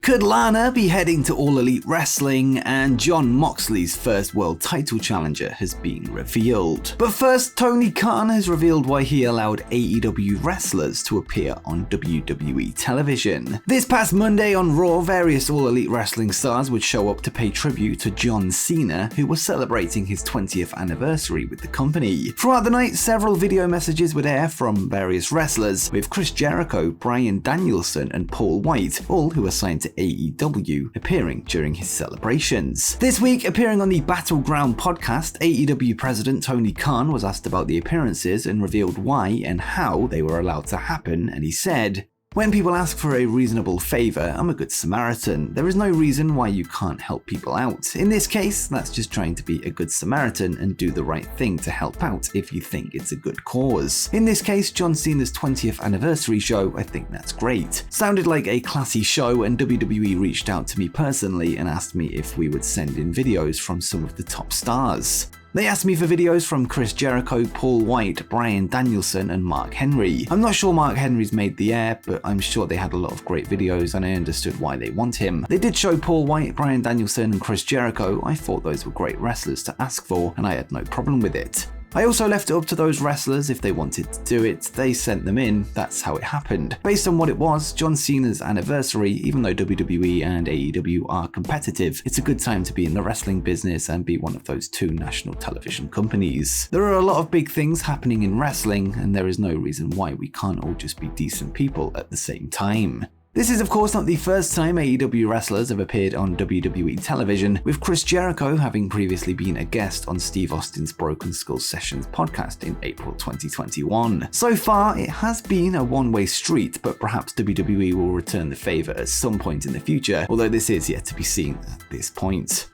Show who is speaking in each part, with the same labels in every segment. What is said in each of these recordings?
Speaker 1: Could Lana be heading to All Elite Wrestling? And Jon Moxley's first world title challenger has been revealed. But first, Tony Khan has revealed why he allowed AEW wrestlers to appear on WWE television. This past Monday on Raw, various All Elite Wrestling stars would show up to pay tribute to John Cena, who was celebrating his 20th anniversary with the company. Throughout the night, several video messages would air from various wrestlers, with Chris Jericho, Bryan Danielson, and Paul White, all who were signed to AEW, appearing during his celebrations. This week, appearing on the Battleground podcast, AEW president Tony Khan was asked about the appearances and revealed why and how they were allowed to happen, and he said, "When people ask for a reasonable favor, I'm a good Samaritan. There is no reason why you can't help people out. In this case, that's just trying to be a good Samaritan and do the right thing to help out if you think it's a good cause. In this case, John Cena's 20th anniversary show, I think that's great. Sounded like a classy show, and WWE reached out to me personally and asked me if we would send in videos from some of the top stars. They asked me for videos from Chris Jericho, Paul White, Bryan Danielson, and Mark Henry. I'm not sure Mark Henry's made the air, but I'm sure they had a lot of great videos and I understood why they want him. They did show Paul White, Bryan Danielson, and Chris Jericho. I thought those were great wrestlers to ask for, and I had no problem with it. I also left it up to those wrestlers if they wanted to do it. They sent them in, that's how it happened. Based on what it was, John Cena's anniversary, even though WWE and AEW are competitive, it's a good time to be in the wrestling business and be one of those two national television companies. There are a lot of big things happening in wrestling, and there is no reason why we can't all just be decent people at the same time. This is of course not the first time AEW wrestlers have appeared on WWE television, with Chris Jericho having previously been a guest on Steve Austin's Broken Skull Sessions podcast in April 2021. So far, it has been a one-way street, but perhaps WWE will return the favor at some point in the future, although this is yet to be seen at this point.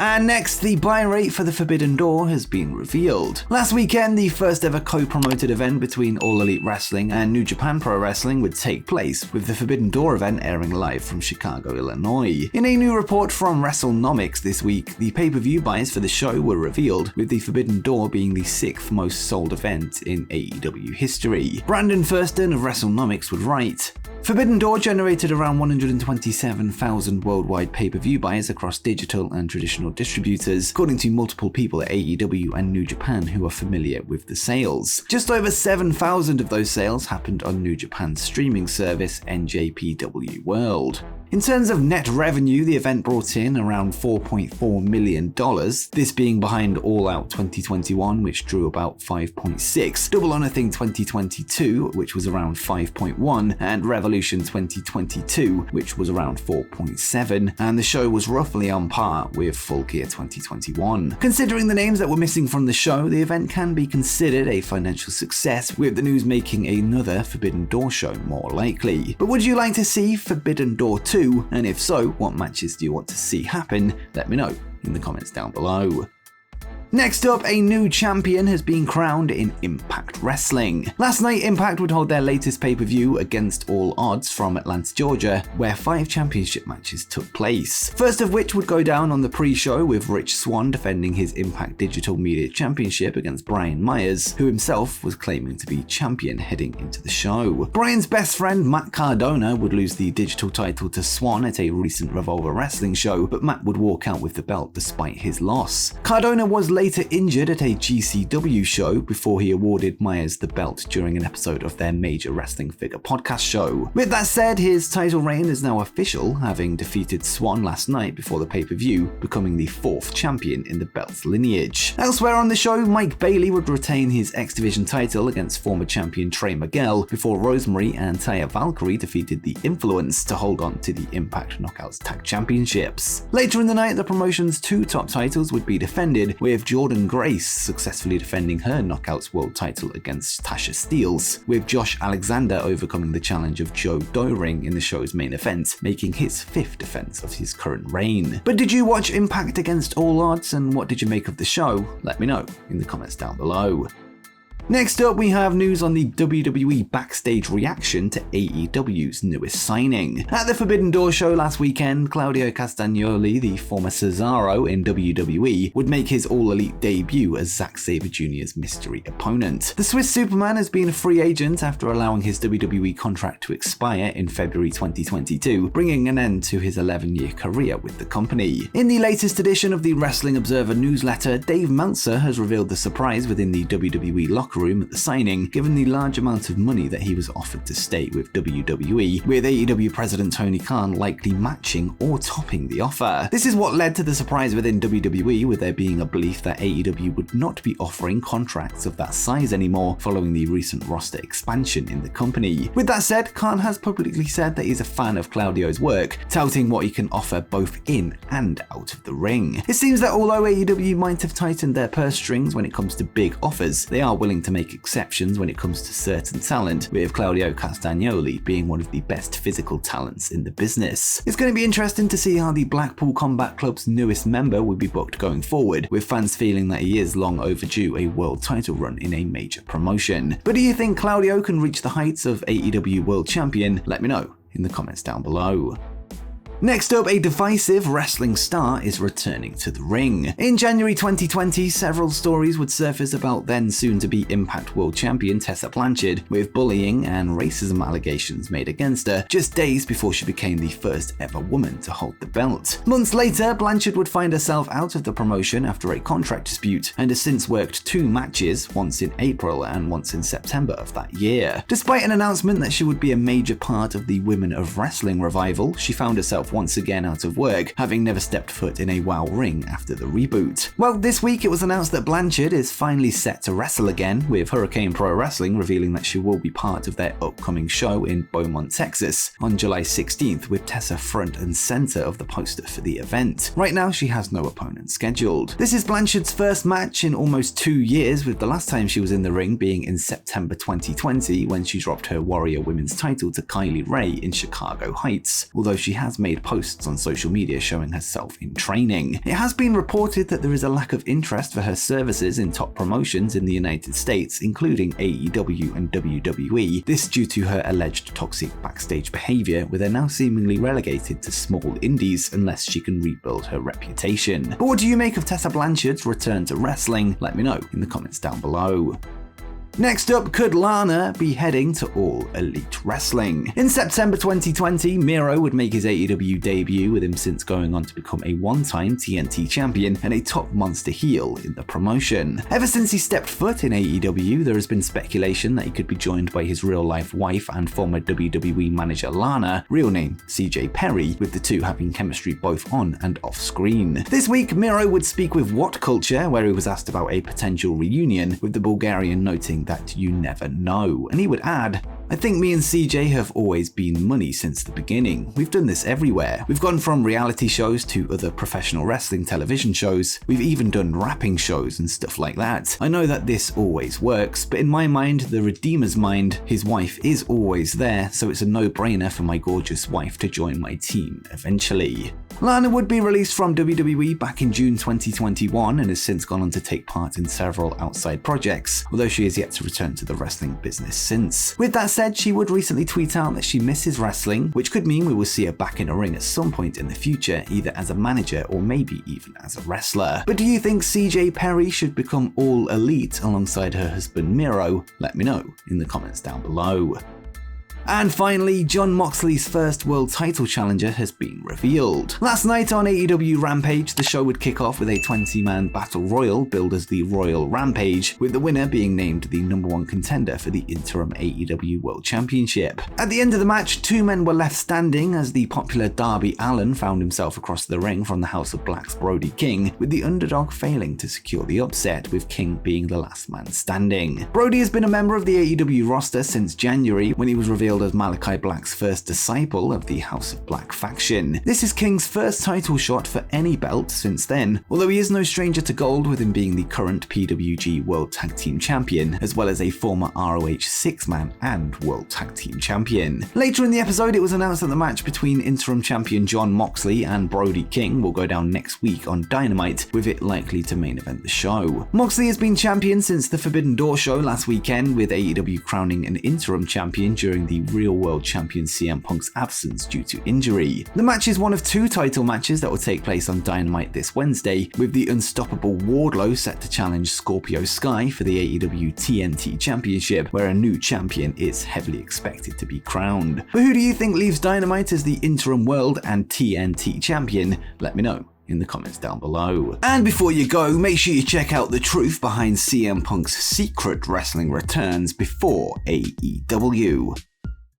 Speaker 1: And next, the buy rate for the Forbidden Door has been revealed. Last weekend, the first ever co-promoted event between All Elite Wrestling and New Japan Pro Wrestling would take place, with the Forbidden Door event airing live from Chicago, Illinois. In a new report from WrestleNomics this week, the pay-per-view buys for the show were revealed, with the Forbidden Door being the 6th most sold event in AEW history. Brandon Thurston of WrestleNomics would write, "Forbidden Door generated around 127,000 worldwide pay-per-view buys across digital and traditional distributors, according to multiple people at AEW and New Japan who are familiar with the sales. Just over 7,000 of those sales happened on New Japan's streaming service NJPW World." In terms of net revenue, the event brought in around $4.4 million, this being behind All Out 2021, which drew about 5.6, Double or Nothing 2022, which was around 5.1, and Revolution 2022, which was around 4.7, and the show was roughly on par with Full Gear 2021. Considering the names that were missing from the show, the event can be considered a financial success, with the news making another Forbidden Door show more likely. But would you like to see Forbidden Door 2? And if so, what matches do you want to see happen? Let me know in the comments down below. Next up, a new champion has been crowned in Impact Wrestling. Last night, Impact would hold their latest pay-per-view Against All Odds from Atlanta, Georgia, where 5 championship matches took place. First of which would go down on the pre-show with Rich Swann defending his Impact Digital Media Championship against Brian Myers, who himself was claiming to be champion heading into the show. Brian's best friend Matt Cardona would lose the digital title to Swann at a recent Revolver Wrestling show, but Matt would walk out with the belt despite his loss. Cardona was later injured at a GCW show before he awarded Myers the belt during an episode of their Major Wrestling Figure podcast show. With that said, his title reign is now official, having defeated Swann last night before the pay-per-view, becoming the 4th champion in the belt's lineage. Elsewhere on the show, Mike Bailey would retain his X Division title against former champion Trey Miguel before Rosemary and Taya Valkyrie defeated The Influence to hold on to the Impact Knockouts Tag Championships. Later in the night, the promotion's 2 top titles would be defended, with Jordan Grace successfully defending her Knockouts World title against Tasha Steelz, with Josh Alexander overcoming the challenge of Joe Doering in the show's main event, making his 5th defense of his current reign. But did you watch Impact Against All Odds, and what did you make of the show? Let me know in the comments down below. Next up, we have news on the WWE backstage reaction to AEW's newest signing. At the Forbidden Door show last weekend, Claudio Castagnoli, the former Cesaro in WWE, would make his All Elite debut as Zack Sabre Jr.'s mystery opponent. The Swiss Superman has been a free agent after allowing his WWE contract to expire in February 2022, bringing an end to his 11-year career with the company. In the latest edition of the Wrestling Observer newsletter, Dave Meltzer has revealed the surprise within the WWE locker room at the signing, given the large amount of money that he was offered to stay with WWE, with AEW President Tony Khan likely matching or topping the offer. This is what led to the surprise within WWE, with there being a belief that AEW would not be offering contracts of that size anymore following the recent roster expansion in the company. With that said, Khan has publicly said that he's a fan of Claudio's work, touting what he can offer both in and out of the ring. It seems that although AEW might have tightened their purse strings when it comes to big offers, they are willing to make exceptions when it comes to certain talent, with Claudio Castagnoli being one of the best physical talents in the business. It's going to be interesting to see how the Blackpool Combat Club's newest member will be booked going forward, with fans feeling that he is long overdue a world title run in a major promotion. But do you think Claudio can reach the heights of AEW World Champion? Let me know in the comments down below. Next up, a divisive wrestling star is returning to the ring. In January 2020, several stories would surface about then soon-to-be Impact World Champion Tessa Blanchard, with bullying and racism allegations made against her just days before she became the first ever woman to hold the belt. Months later, Blanchard would find herself out of the promotion after a contract dispute and has since worked 2 matches, once in April and once in September of that year. Despite an announcement that she would be a major part of the Women of Wrestling revival, she found herself once again out of work, having never stepped foot in a WoW ring after the reboot. Well, this week it was announced that Blanchard is finally set to wrestle again, with Hurricane Pro Wrestling revealing that she will be part of their upcoming show in Beaumont, Texas on July 16th, with Tessa front and center of the poster for the event. Right now, she has no opponent scheduled. This is Blanchard's first match in almost 2 years, with the last time she was in the ring being in September 2020 when she dropped her Warrior Women's title to Kylie Ray in Chicago Heights, although she has made posts on social media showing herself in training. It has been reported that there is a lack of interest for her services in top promotions in the United States, including AEW and WWE, this due to her alleged toxic backstage behavior, with her now seemingly relegated to small indies unless she can rebuild her reputation. But what do you make of Tessa Blanchard's return to wrestling? Let me know in the comments down below. Next up, could Lana be heading to All Elite Wrestling? In September 2020, Miro would make his AEW debut, with him since going on to become a 1-time TNT champion and a top monster heel in the promotion. Ever since he stepped foot in AEW, there has been speculation that he could be joined by his real-life wife and former WWE manager Lana, real name CJ Perry, with the two having chemistry both on and off screen. This week, Miro would speak with What Culture, where he was asked about a potential reunion, with the Bulgarian noting that you never know, and he would add, "I think me and CJ have always been money since the beginning. We've done this everywhere. We've gone from reality shows to other professional wrestling television shows. We've even done rapping shows and stuff like that. I know that this always works, but in my mind, the Redeemer's mind, his wife is always there, so it's a no-brainer for my gorgeous wife to join my team eventually." Lana would be released from WWE back in June 2021 and has since gone on to take part in several outside projects, although she has yet to return to the wrestling business since. With that said, she would recently tweet out that she misses wrestling, which could mean we will see her back in a ring at some point in the future, either as a manager or maybe even as a wrestler. But do you think CJ Perry should become All Elite alongside her husband Miro? Let me know in the comments down below. And finally, Jon Moxley's first world title challenger has been revealed. Last night on AEW Rampage, the show would kick off with a 20-man battle royal billed as the Royal Rampage, with the winner being named the #1 contender for the interim AEW World Championship. At the end of the match, 2 men were left standing as the popular Darby Allin found himself across the ring from the House of Black's Brody King, with the underdog failing to secure the upset, with King being the last man standing. Brody has been a member of the AEW roster since January, when he was revealed revealed as Malachi Black's first disciple of the House of Black faction. This is King's first title shot for any belt since then, although he is no stranger to gold with him being the current PWG World Tag Team Champion, as well as a former ROH 6-man and World Tag Team Champion. Later in the episode, it was announced that the match between interim champion Jon Moxley and Brody King will go down next week on Dynamite, with it likely to main event the show. Moxley has been champion since the Forbidden Door show last weekend, with AEW crowning an interim champion during the Real World Champion CM Punk's absence due to injury. The match is one of 2 title matches that will take place on Dynamite this Wednesday, with the unstoppable Wardlow set to challenge Scorpio Sky for the AEW TNT Championship, where a new champion is heavily expected to be crowned. But who do you think leaves Dynamite as the interim world and TNT champion? Let me know in the comments down below. And before you go, make sure you check out the truth behind CM Punk's secret wrestling returns before AEW.